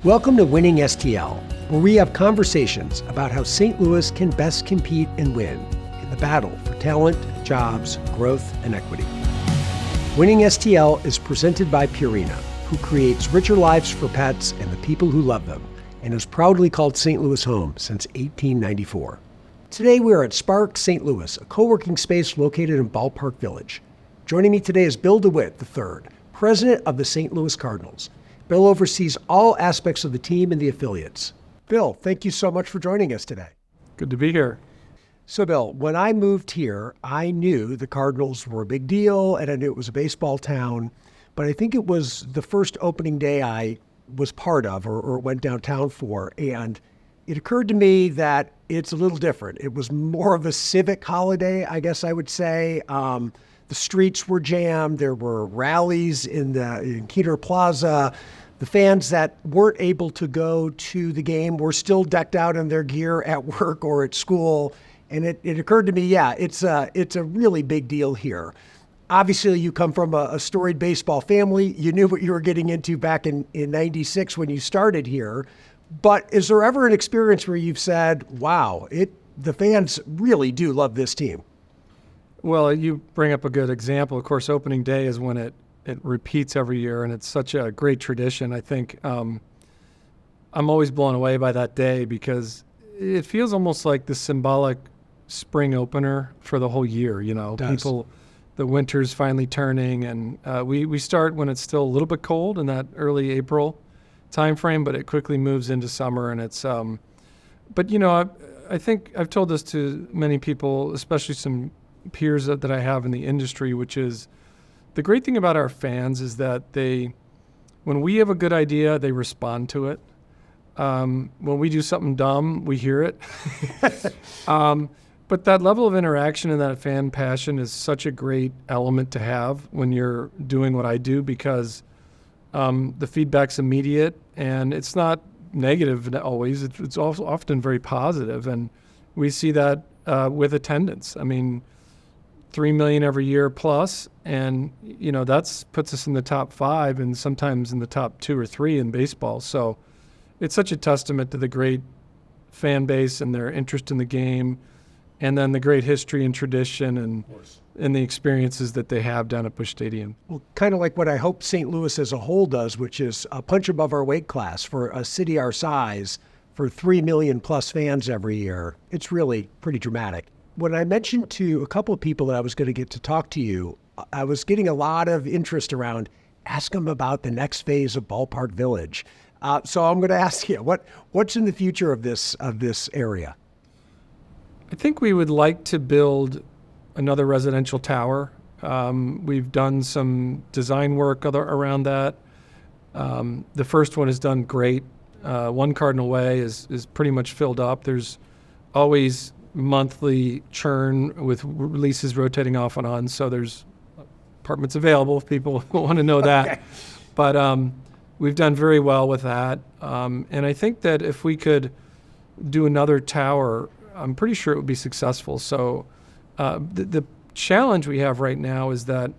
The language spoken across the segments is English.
Welcome to Winning STL, where we have conversations about how St. Louis can best compete and win in the battle for talent, jobs, growth, and equity. Winning STL is presented by Purina, who creates richer lives for pets and the people who love them, and has proudly called St. Louis home since 1894. Today we are at Spark St. Louis, a co-working space located in Ballpark Village. Joining me today is Bill DeWitt III, president of the St. Louis Cardinals. Bill oversees all aspects of the team and the affiliates. Bill, thank you so much for joining us today. Good to be here. So Bill, when I moved here, I knew the Cardinals were a big deal and I knew it was a baseball town, but I think it was the first opening day I was part of or went downtown for, and it occurred to me that it's a little different. It was more of a civic holiday, I guess I would say. The streets were jammed. There were rallies in Keener Plaza. The fans that weren't able to go to the game were still decked out in their gear at work or at school. And it occurred to me, yeah, it's a really big deal here. Obviously, you come from a storied baseball family. You knew what you were getting into back in 96 when you started here. But is there ever an experience where you've said, wow, the fans really do love this team? Well, you bring up a good example. Of course, opening day is when it repeats every year, and it's such a great tradition. I think I'm always blown away by that day because it feels almost like the symbolic spring opener for the whole year. You know, the winter's finally turning, and we start when it's still a little bit cold in that early April time frame, but it quickly moves into summer, and it's but you know, I think I've told this to many people, especially some peers that I have in the industry, which is the great thing about our fans is that when we have a good idea, they respond to it. When we do something dumb, we hear it. But that level of interaction and that fan passion is such a great element to have when you're doing what I do, because the feedback's immediate and it's not negative always. It's also often very positive, and we see that with attendance. I mean, 3 million every year plus, and you know that's puts us in the top 5 and sometimes in the top 2 or 3 in baseball. So it's such a testament to the great fan base and their interest in the game, and then the great history and tradition and the experiences that they have down at Busch Stadium. Well, kind of like what I hope St. Louis as a whole does, which is a punch above our weight class for a city our size, for 3 million plus fans every year. It's really pretty dramatic. When I mentioned to a couple of people that I was going to get to talk to you, I was getting a lot of interest around, ask them about the next phase of Ballpark Village. So I'm going to ask you, what's in the future of this area? I think we would like to build another residential tower. We've done some design work around that. The first one is done great. One Cardinal Way is pretty much filled up. There's always monthly churn with leases rotating off and on, so there's apartments available if people want to know that. Okay. But we've done very well with that. And I think that if we could do another tower, I'm pretty sure it would be successful. So the challenge we have right now is that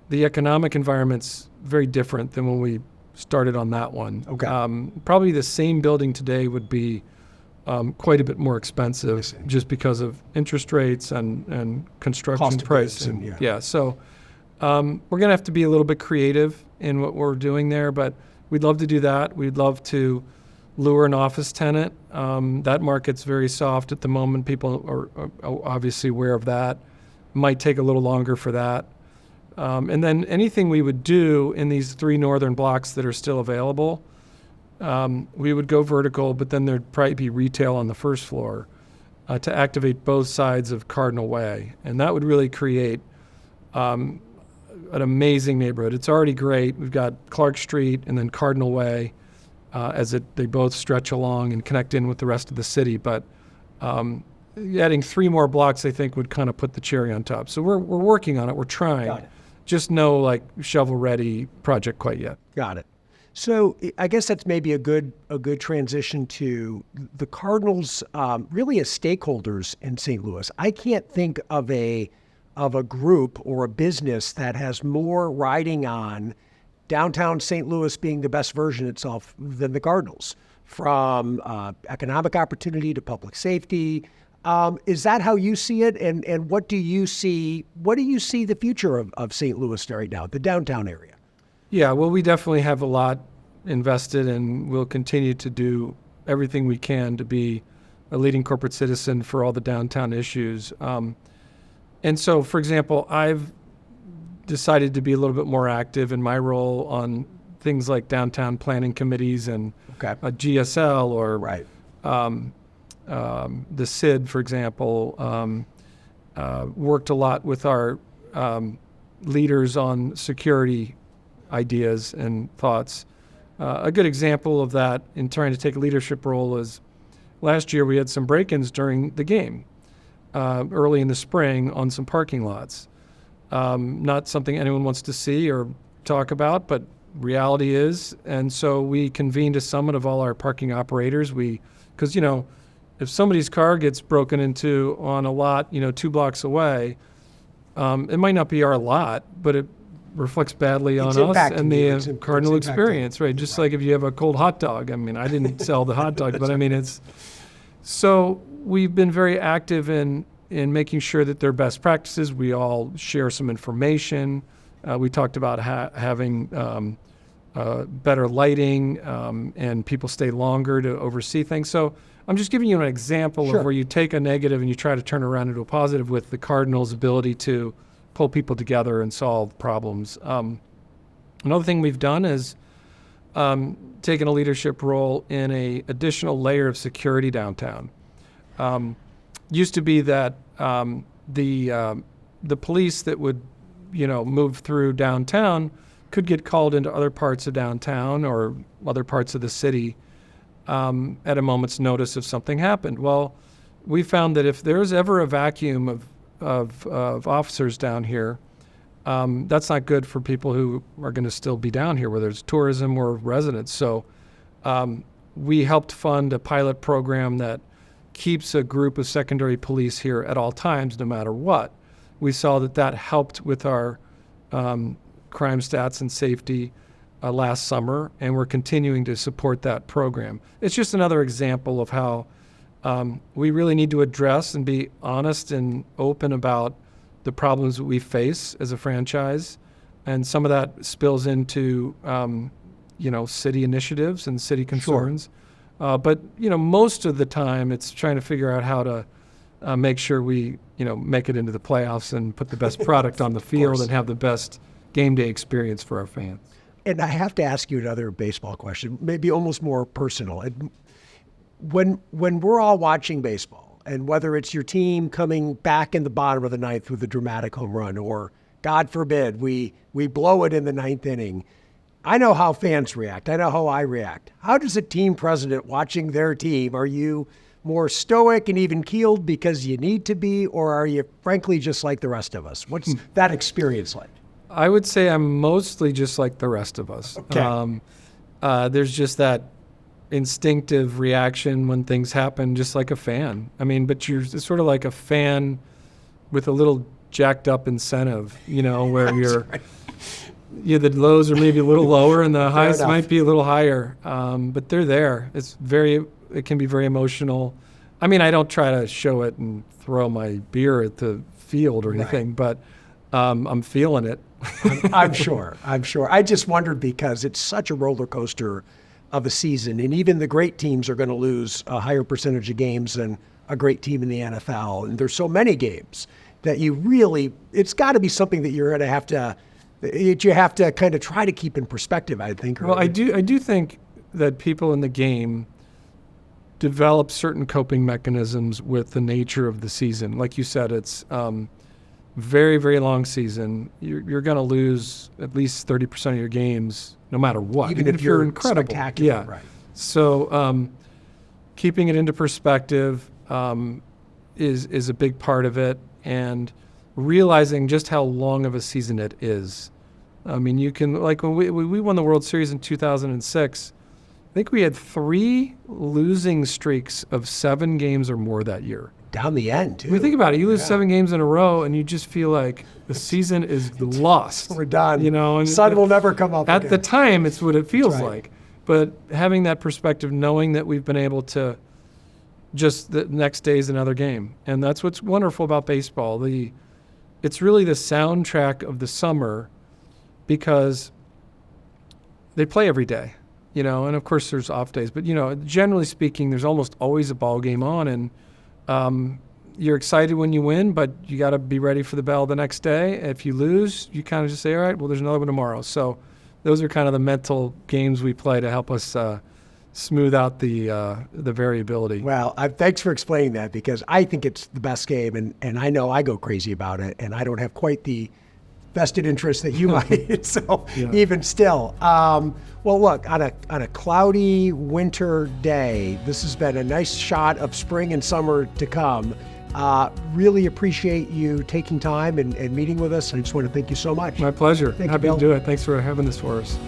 the economic environment's very different than when we started on that one. Okay. Probably the same building today would be quite a bit more expensive just because of interest rates and construction price. So we're going to have to be a little bit creative in what we're doing there, but we'd love to do that. We'd love to lure an office tenant. That market's very soft at the moment. People are obviously aware of that. Might take a little longer for that. And then anything we would do in these 3 northern blocks that are still available, we would go vertical, but then there'd probably be retail on the first floor to activate both sides of Cardinal Way. And that would really create an amazing neighborhood. It's already great. We've got Clark Street and then Cardinal Way they both stretch along and connect in with the rest of the city. But adding 3 more blocks, I think, would kind of put the cherry on top. So we're working on it. We're trying. Got it. Just no shovel-ready project quite yet. Got it. So I guess that's maybe a good transition to the Cardinals really as stakeholders in St. Louis. I can't think of a, of a group or a business that has more riding on downtown St. Louis being the best version itself than the Cardinals, from economic opportunity to public safety. Is that how you see it? And what do you see? What do you see the future of St. Louis right now, the downtown area? Yeah, well, we definitely have a lot invested, and we'll continue to do everything we can to be a leading corporate citizen for all the downtown issues. And so, for example, I've decided to be a little bit more active in my role on things like downtown planning committees and a GSL or the CID, for example. Worked a lot with our leaders on security ideas and thoughts. A good example of that in trying to take a leadership role is last year we had some break-ins during the game, early in the spring on some parking lots. Not something anyone wants to see or talk about, but reality is. And so we convened a summit of all our parking operators. Because, if somebody's car gets broken into on a lot, 2 blocks away, it might not be our lot, but it reflects badly on us and the Cardinal experience, right? Just like if you have a cold hot dog. I mean, I didn't sell the hot dog, but I mean, so we've been very active in making sure that they're best practices. We all share some information. We talked about having better lighting and people stay longer to oversee things. So I'm just giving you an example of where you take a negative and you try to turn it around into a positive with the Cardinals' ability to pull people together and solve problems. Another thing we've done is taken a leadership role in a additional layer of security downtown. Used to be that the police that would, move through downtown could get called into other parts of downtown or other parts of the city at a moment's notice if something happened. Well, we found that if there's ever a vacuum of officers down here, that's not good for people who are going to still be down here, whether it's tourism or residents. So we helped fund a pilot program that keeps a group of secondary police here at all times, no matter what. We saw that helped with our crime stats and safety last summer, and we're continuing to support that program. It's just another example of how we really need to address and be honest and open about the problems that we face as a franchise. And some of that spills into, city initiatives and city concerns. But most of the time it's trying to figure out how to make sure we, make it into the playoffs and put the best product on the field and have the best game day experience for our fans. And I have to ask you another baseball question, maybe almost more personal. When we're all watching baseball, and whether it's your team coming back in the bottom of the ninth with a dramatic home run, or God forbid we blow it in the ninth inning, I know how fans react. I know how I react. How does a team president watching their team, are you more stoic and even keeled because you need to be, or are you frankly just like the rest of us? What's that experience like? I would say I'm mostly just like the rest of us. Okay. There's just that instinctive reaction when things happen, just like a fan. I mean, but you're sort of like a fan with a little jacked up incentive, where the lows are maybe a little lower and the highs might be a little higher. But they're there. It can be very emotional. I mean, I don't try to show it and throw my beer at the field or anything, but I'm feeling it. I'm sure. I just wondered because it's such a roller coaster of a season, and even the great teams are going to lose a higher percentage of games than a great team in the NFL. And there's so many games that it's got to be something that you're going to have to kind of try to keep in perspective, I think. Well, I do think that people in the game develop certain coping mechanisms with the nature of the season. Like you said, it's very, very long season. You're going to lose at least 30% of your games no matter what. Even if you're incredible. Spectacular. Yeah. Right. So keeping it into perspective is a big part of it, and realizing just how long of a season it is. I mean, you can, like when we won the World Series in 2006, I think we had 3 losing streaks of 7 games or more that year. down the end, too. We think about it. You lose 7 games in a row, and you just feel like the season is lost. We're done. You know, and sun will never come up at again. the time. It's what it feels That's right. like. But having that perspective, knowing that we've been able to, just the next day is another game, and that's what's wonderful about baseball. It's really the soundtrack of the summer, because they play every day. You know, and of course there's off days, but, you know, generally speaking, there's almost always a ball game on, and you're excited when you win, but you got to be ready for the bell the next day. If you lose, you kind of just say, all right, well, there's another one tomorrow. So those are kind of the mental games we play to help us smooth out the variability. Well, thanks for explaining that, because I think it's the best game, and I know I go crazy about it, and I don't have quite the vested interest that you might. So even still, well, look, on a cloudy winter day, this has been a nice shot of spring and summer to come. Really appreciate you taking time and meeting with us. I just want to thank you so much. My pleasure. Thank you, Happy Bill. to do it. Thanks for having this for us.